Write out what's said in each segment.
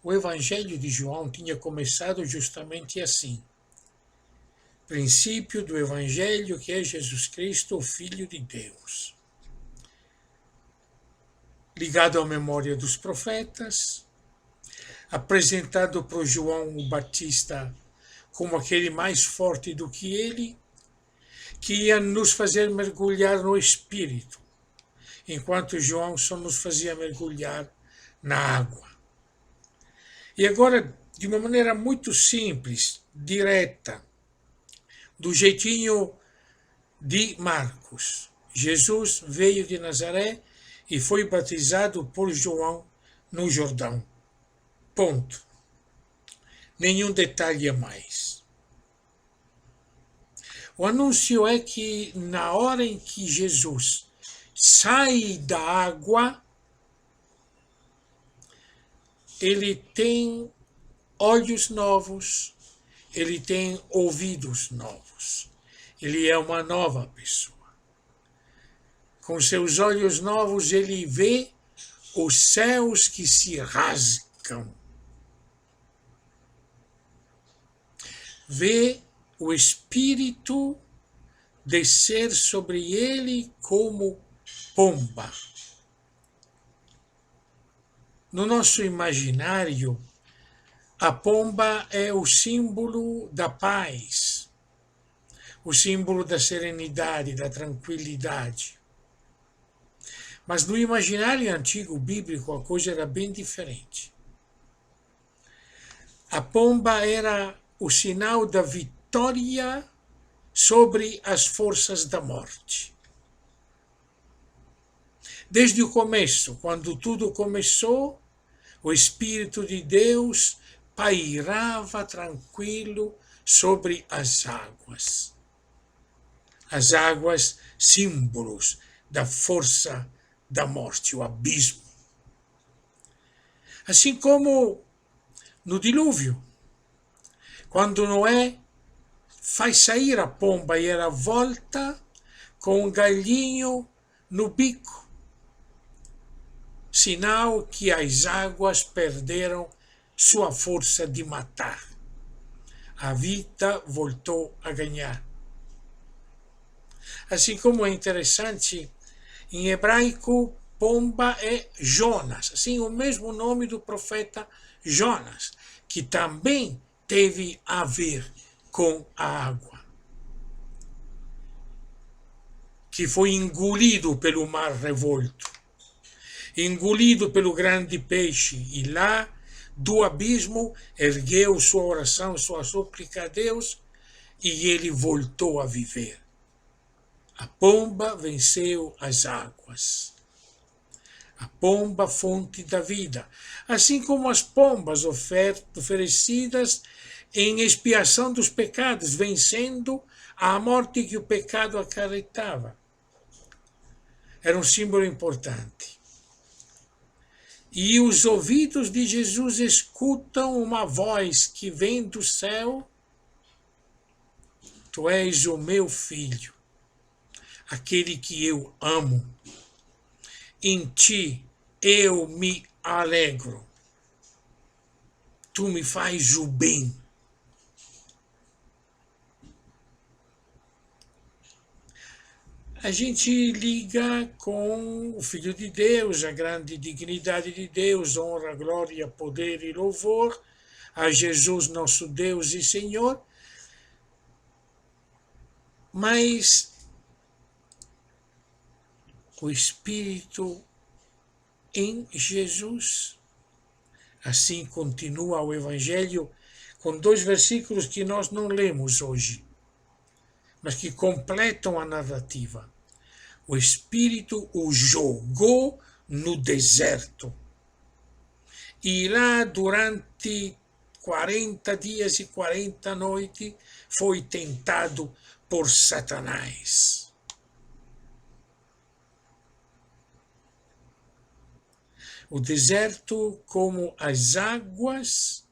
O Evangelho de João tinha começado justamente assim. Princípio do Evangelho, que é Jesus Cristo, o Filho de Deus. Ligado à memória dos profetas, apresentado por João o Batista como aquele mais forte do que ele, que ia nos fazer mergulhar no Espírito, enquanto João só nos fazia mergulhar na água. E agora, de uma maneira muito simples, direta, do jeitinho de Marcos, Jesus veio de Nazaré e foi batizado por João no Jordão. Ponto. Nenhum detalhe a mais. O anúncio é que na hora em que Jesus sai da água, ele tem olhos novos, ele tem ouvidos novos. Ele é uma nova pessoa. Com seus olhos novos, ele vê os céus que se rasgam. Vê o Espírito descer sobre ele como pomba. No nosso imaginário, a pomba é o símbolo da paz, o símbolo da serenidade, da tranquilidade. Mas no imaginário antigo bíblico a coisa era bem diferente. A pomba era o sinal da vitória sobre as forças da morte. Desde o começo, quando tudo começou, o Espírito de Deus pairava tranquilo sobre as águas. As águas, símbolos da força da morte, o abismo. Assim como no dilúvio, quando Noé faz sair a pomba e ela volta com um galinho no bico, sinal que as águas perderam sua força de matar. A vida voltou a ganhar. Assim como é interessante, em hebraico, pomba é Jonas, assim o mesmo nome do profeta Jonas, que também teve a ver com a água, que foi engolido pelo mar revolto, engolido pelo grande peixe, e lá do abismo ergueu sua oração, sua súplica a Deus, e ele voltou a viver. A pomba venceu as águas. A pomba, fonte da vida. Assim como as pombas oferecidas em expiação dos pecados, vencendo a morte que o pecado acarretava. Era um símbolo importante. E os ouvidos de Jesus escutam uma voz que vem do céu: Tu és o meu filho, aquele que eu amo. Em ti eu me alegro. Tu me faz o bem. A gente liga com o Filho de Deus, a grande dignidade de Deus, honra, glória, poder e louvor a Jesus, nosso Deus e Senhor. Mas o Espírito em Jesus, assim continua o Evangelho, com dois versículos que nós não lemos hoje, mas que completam a narrativa. O Espírito o jogou no deserto. E lá, durante 40 dias e 40 noites, foi tentado por Satanás. O deserto, como as águas,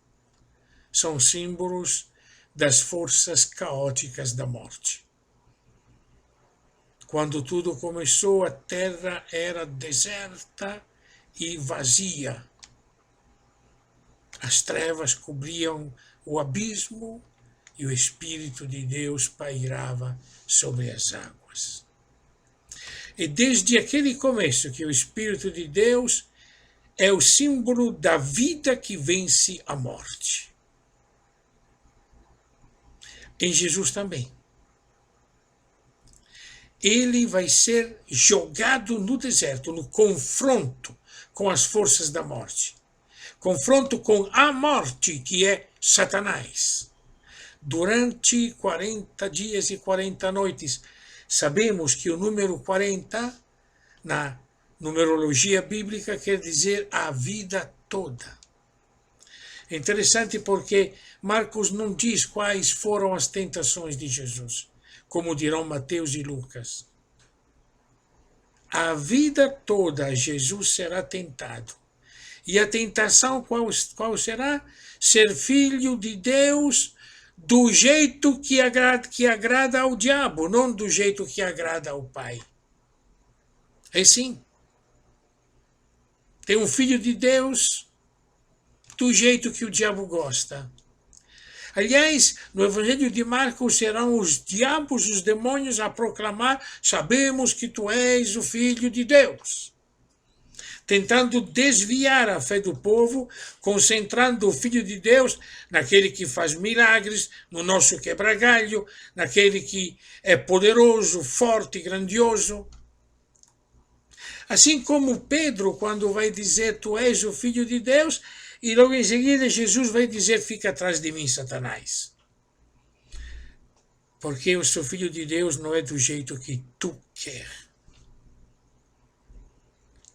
são símbolos das forças caóticas da morte. Quando tudo começou, a terra era deserta e vazia. A as trevas cobriam o abismo e o Espírito de Deus pairava sobre as águas. E desde aquele começo que o Espírito de Deus é o símbolo da vida que vence a morte. Em Jesus também. Ele vai ser jogado no deserto, no confronto com as forças da morte. Confronto com a morte, que é Satanás. Durante 40 dias e 40 noites. Sabemos que o número 40, na numerologia bíblica, quer dizer a vida toda. É interessante porque Marcos não diz quais foram as tentações de Jesus, como dirão Mateus e Lucas. A vida toda Jesus será tentado. E a tentação qual será? Ser filho de Deus do jeito que agrada ao diabo, não do jeito que agrada ao Pai. É sim. Tem um filho de Deus do jeito que o diabo gosta. Aliás, no Evangelho de Marcos serão os diabos, os demônios a proclamar: sabemos que tu és o Filho de Deus. Tentando desviar a fé do povo, concentrando o Filho de Deus naquele que faz milagres, no nosso quebra-galho, naquele que é poderoso, forte e grandioso. Assim como Pedro, quando vai dizer: tu és o Filho de Deus, e logo em seguida Jesus vai dizer: fica atrás de mim, Satanás. Porque eu sou filho de Deus não é do jeito que tu quer,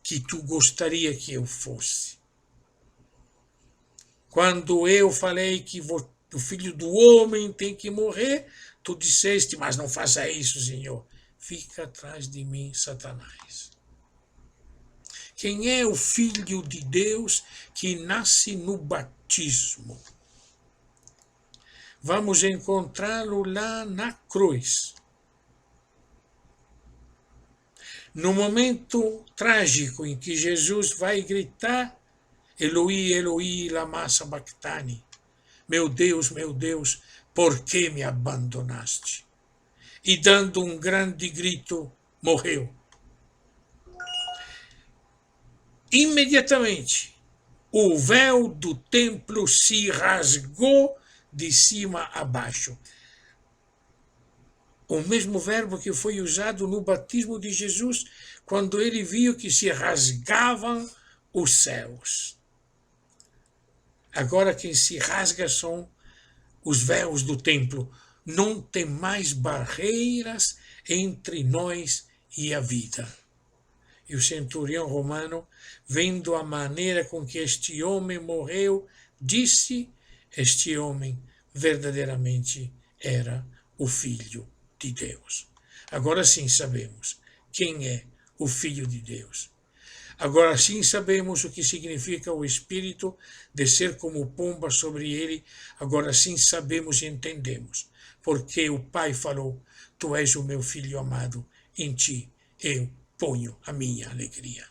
que tu gostaria que eu fosse. Quando eu falei que o filho do homem tem que morrer, tu disseste: mas não faça isso, Senhor. Fica atrás de mim, Satanás. Quem é o Filho de Deus que nasce no batismo? Vamos encontrá-lo lá na cruz. No momento trágico em que Jesus vai gritar: Eloi, Eloi, lama sabachthani. Meu Deus, por que me abandonaste? E dando um grande grito, morreu. Imediatamente, o véu do templo se rasgou de cima a baixo. O mesmo verbo que foi usado no batismo de Jesus, quando ele viu que se rasgavam os céus. Agora quem se rasga são os véus do templo. Não tem mais barreiras entre nós e a vida. E o centurião romano, vendo a maneira com que este homem morreu, disse: este homem verdadeiramente era o Filho de Deus. Agora sim sabemos quem é o Filho de Deus. Agora sim sabemos o que significa o Espírito descer como pomba sobre ele. Agora sim sabemos e entendemos porque o Pai falou: tu és o meu Filho amado, em ti eu ponho a minha alegria.